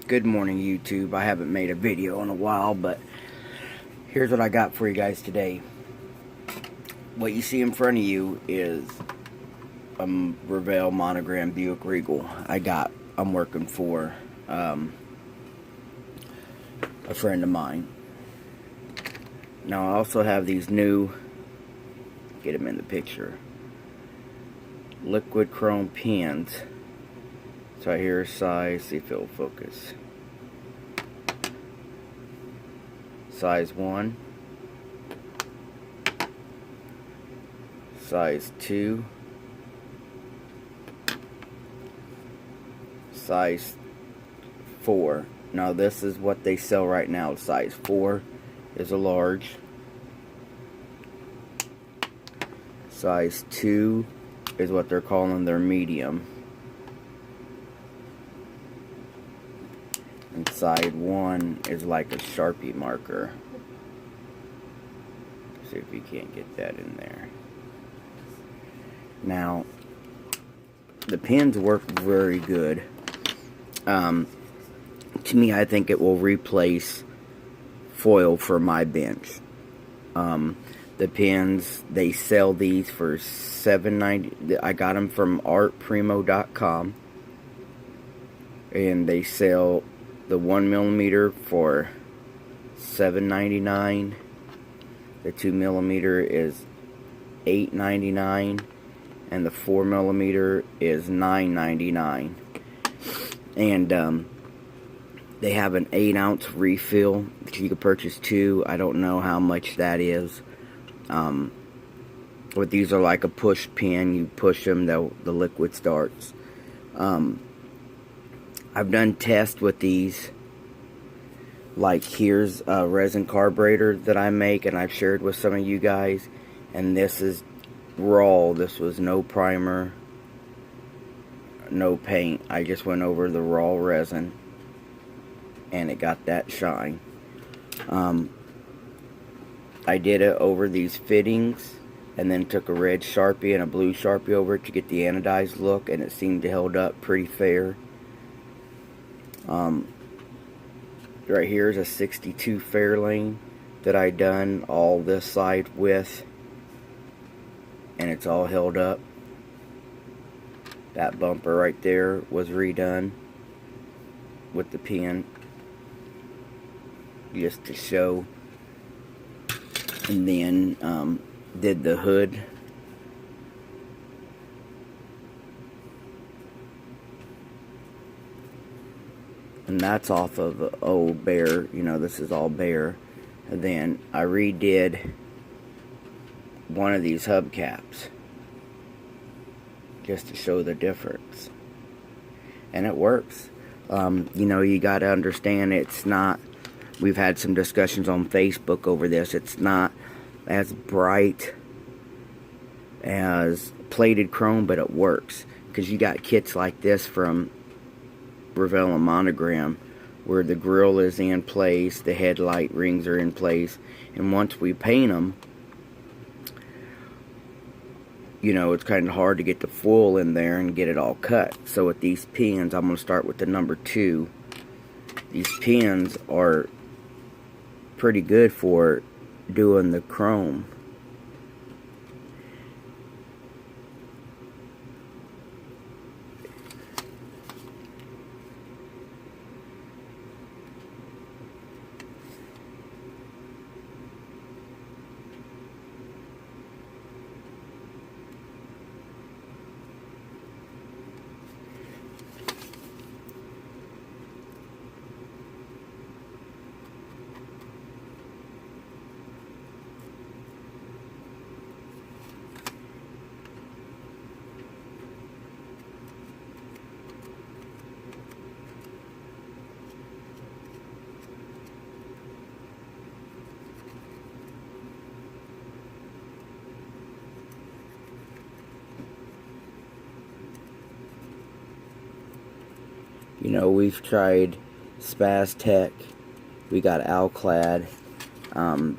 Good morning, YouTube. I haven't made a video in a while, but here's what I got for you guys today. What you see in front of you is a Revell Monogram Buick Regal. I'm working for a friend of mine. Now I also have these new, get them in the picture, liquid chrome pins. So here is size, see if it'll focus. Size 1, size 2, size 4. Now this is what they sell right now. Size 4 is a large. Size 2 is what they're calling their medium. And side 1 is like a Sharpie marker. See if you can't get that in there. Now, the pins work very good. To me, I think it will replace foil for my bench. The pins, they sell these for $7.90. I got them from artprimo.com, and they sell the 1mm for $7.99. The 2mm is $8.99, and the 4mm is $9.99. And they have an 8-ounce refill that you can purchase two. I don't know how much that is. But these are like a push pin. You push them, the liquid starts. I've done tests with these. Like, here's a resin carburetor that I make, and I've shared with some of you guys. And this is raw. This was no primer, no paint. I just went over the raw resin, and it got that shine. I did it over these fittings, and then took a red Sharpie and a blue Sharpie over it to get the anodized look, and it seemed to hold up pretty fair. Right here is a 62 Fairlane that I done all this side with, and it's all held up. That bumper right there was redone with the pin, just to show. And then did the hood. And that's off of the old bare, you know, this is all bare. And then I redid one of these hubcaps just to show the difference. And it works. You know, you got to understand, it's not, we've had some discussions on Facebook over this, it's not as bright as plated chrome, but it works. Because you got kits like this from Revell and Monogram, where the grill is in place, the headlight rings are in place, and once we paint them, you know, it's kind of hard to get the foil in there and get it all cut. So with these pins, I'm going to start with the number 2. These pins are pretty good for doing the chrome. You know, we've tried Spaz Tech, we got Alclad,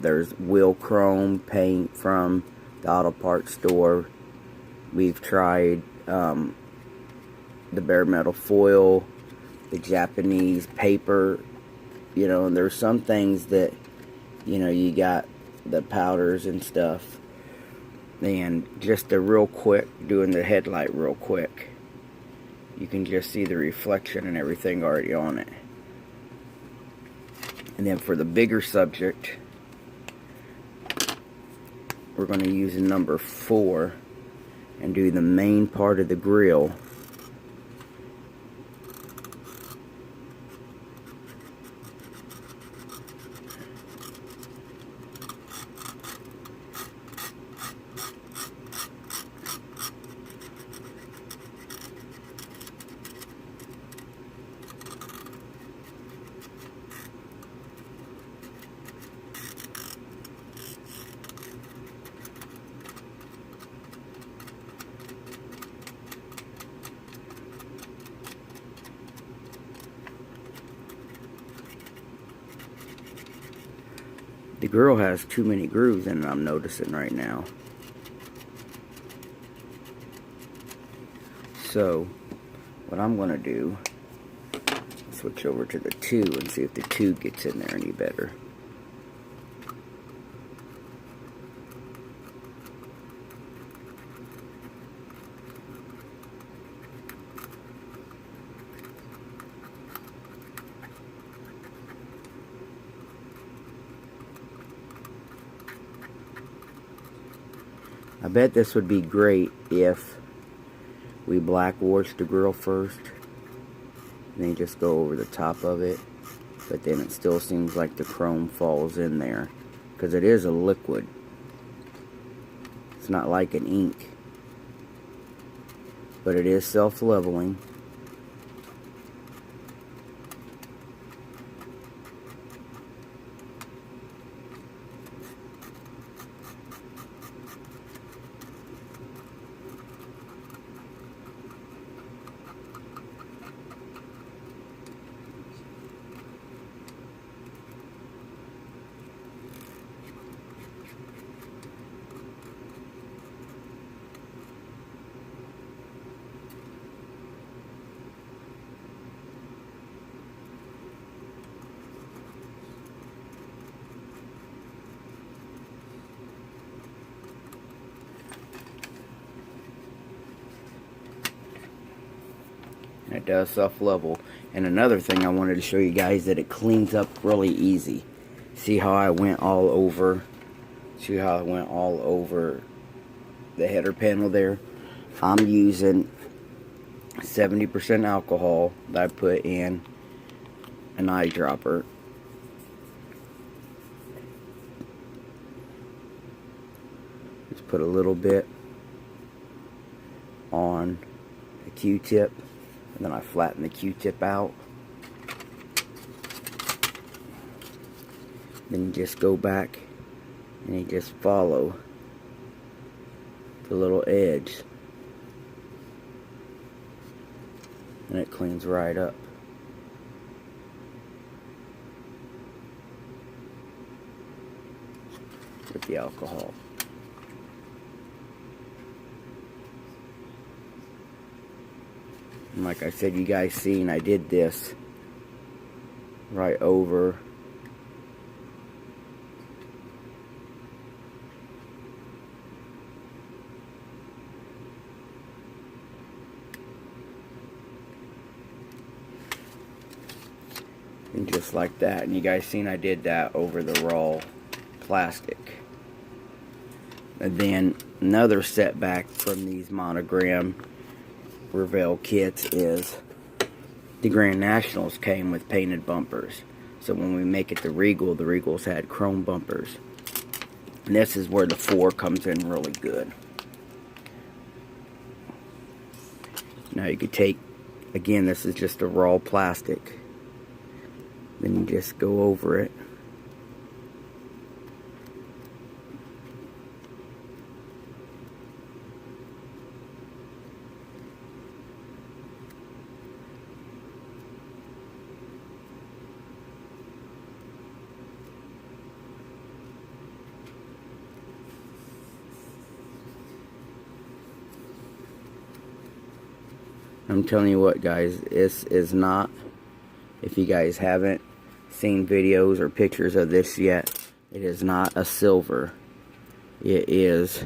there's Wheel Chrome paint from the auto parts store. We've tried the bare metal foil. the Japanese paper, you know, and there's some things that, you know, you got the powders and stuff, and just a real quick, doing the headlight real quick, you can just see the reflection and everything already on it. And then for the bigger subject, we're going to use a number 4 and do the main part of the grill. The grill has too many grooves in it, I'm noticing right now. So, what I'm going to do, switch over to the 2 and see if the 2 gets in there any better. I bet this would be great if we black wash the grill first, and then just go over the top of it, but then it still seems like the chrome falls in there, because it is a liquid. It's not like an ink, but it is self-leveling. And it does self-level. And another thing I wanted to show you guys, that it cleans up really easy. See how I went all over? See how I went all over the header panel there? I'm using 70% alcohol that I put in an eyedropper. Just put a little bit on the Q-tip, and then I flatten the Q-tip out. Then you just go back and you just follow the little edge, and it cleans right up. With the alcohol. And like I said, you guys seen I did this right over and just like that. And you guys seen I did that over the raw plastic. And then another setback from these Monogram Revell kits is the Grand Nationals came with painted bumpers. So when we make it the Regals had chrome bumpers. And this is where the 4 comes in really good. Now you could take, again, this is just a raw plastic. Then you just go over it. I'm telling you what, guys, this is not If you guys haven't seen videos or pictures of this yet, it is not a silver. It is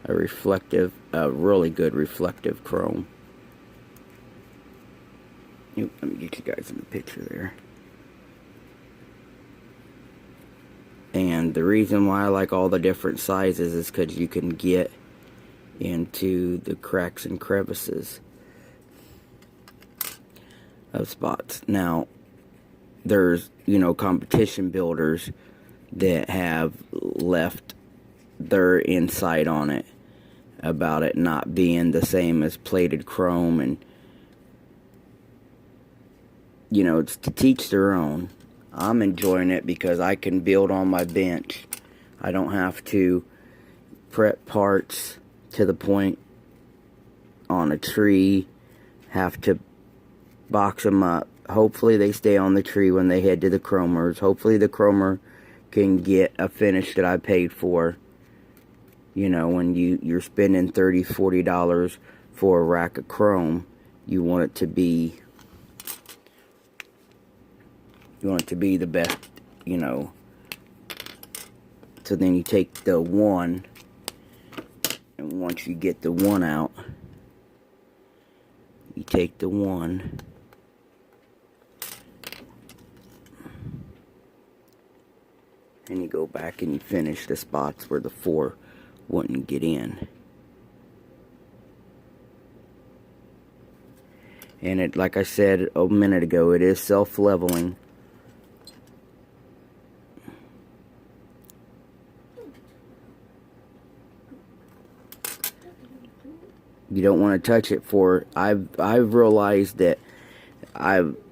a really good reflective chrome. Let me get you guys in the picture there. And the reason why I like all the different sizes is because you can get into the cracks and crevices of spots. Now, there's, competition builders that have left their insight on it about it not being the same as plated chrome, and it's to teach their own. I'm enjoying it because I can build on my bench. I don't have to prep parts to the point on a tree, have to box them up. Hopefully they stay on the tree when they head to the chromers. Hopefully the chromer can get a finish that I paid for. When you're spending $30, $40 for a rack of chrome, you want it to be the best, So then you take the one, and once you get the one out, you take the one, and you go back and you finish the spots where the 4 wouldn't get in. And it, like I said a minute ago, it is self-leveling. You don't want to touch it I've realized that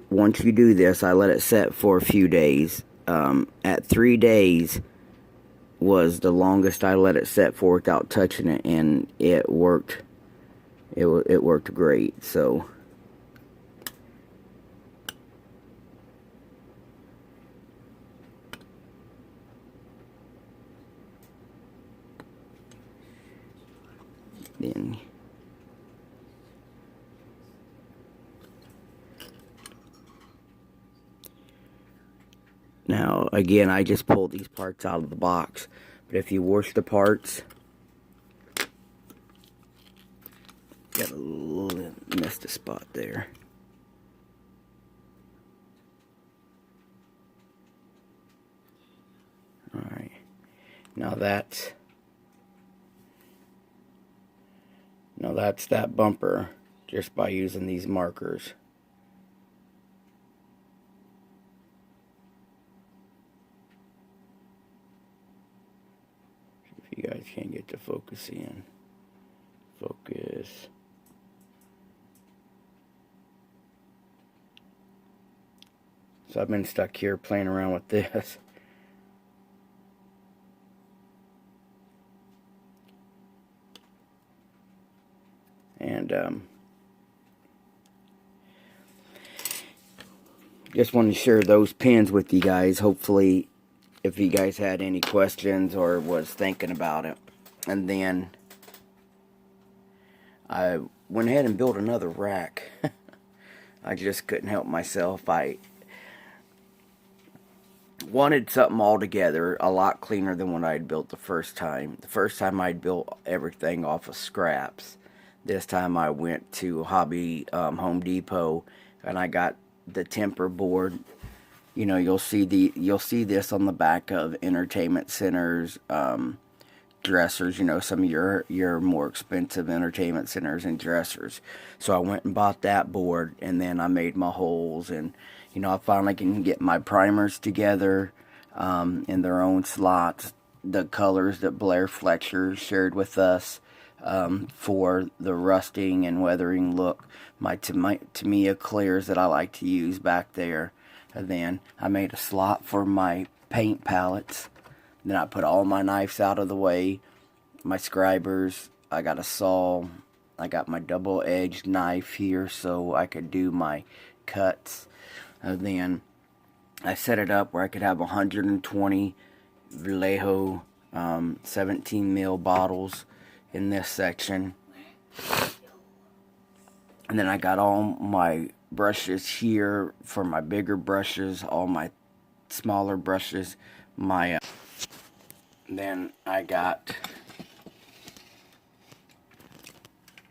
once you do this, I let it set for a few days. At 3 days was the longest I let it set for without touching it, and it worked. It worked great. So then now, again, I just pulled these parts out of the box. But if you wash the parts, got a little missed a spot there. Alright. Now that's that bumper just by using these markers. You guys can't get the focus in. Focus. So I've been stuck here playing around with this. And just wanted to share those pins with you guys. Hopefully, if you guys had any questions or was thinking about it. And then I went ahead and built another rack. I just couldn't help myself. I wanted something altogether a lot cleaner than what I had built the first time. The first time I'd built everything off of scraps. This time I went to Home Depot, and I got the temper board. You'll see this on the back of entertainment centers, dressers, some of your more expensive entertainment centers and dressers. So I went and bought that board, and then I made my holes, and I finally can get my primers together in their own slots, the colors that Blair Fletcher shared with us for the rusting and weathering look, my Tamiya clears that I like to use back there. And then I made a slot for my paint palettes. Then I put all my knives out of the way, my scribers. I got a saw. I got my double-edged knife here so I could do my cuts. And then I set it up where I could have 120 Vallejo 17 mil bottles in this section. And then I got all my brushes here for my bigger brushes, all my smaller brushes, my then I got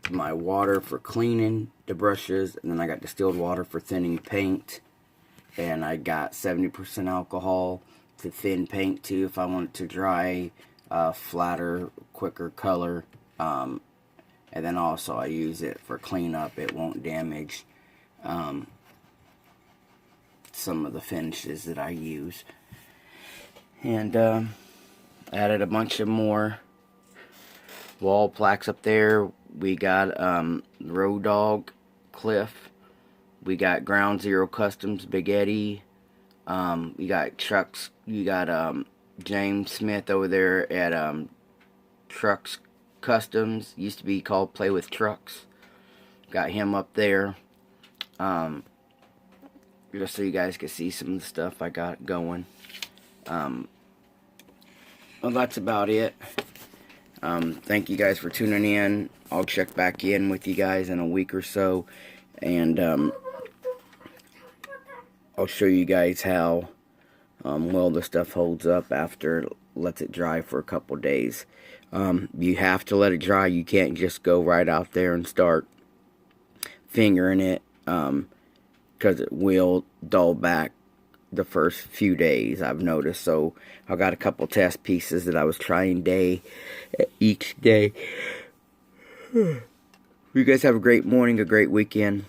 my water for cleaning the brushes, and then I got distilled water for thinning paint, and I got 70% alcohol to thin paint too if I want it to dry flatter, quicker color. And then also I use it for cleanup. It won't damage some of the finishes that I use. And added a bunch of more wall plaques up there. We got Road Dog Cliff. We got Ground Zero Customs Big Eddie. You got Trucks. You got James Smith over there at Trucks Customs. Used to be called Play with Trucks. Got him up there. Just so you guys can see some of the stuff I got going. Well, that's about it. Thank you guys for tuning in. I'll check back in with you guys in a week or so, and I'll show you guys how well the stuff holds up after it lets it dry for a couple days. You have to let it dry. You can't just go right out there and start fingering it, because it will dull back the first few days, I've noticed. So I got a couple test pieces that I was trying each day. You guys have a great morning, a great weekend.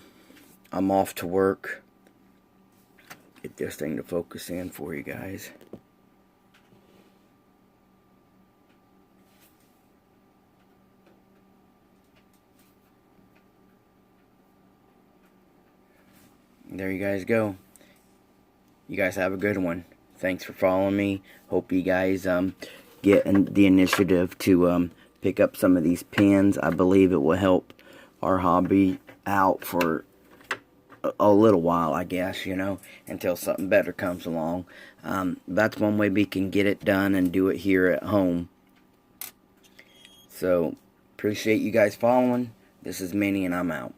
I'm off to work. Get this thing to focus in for you guys. There you guys go. You guys have a good one. Thanks for following me. Hope you guys get the initiative to pick up some of these pins. I believe it will help our hobby out for a little while, I guess, you know, until something better comes along. That's one way we can get it done and do it here at home. So, appreciate you guys following. This is Minnie, and I'm out.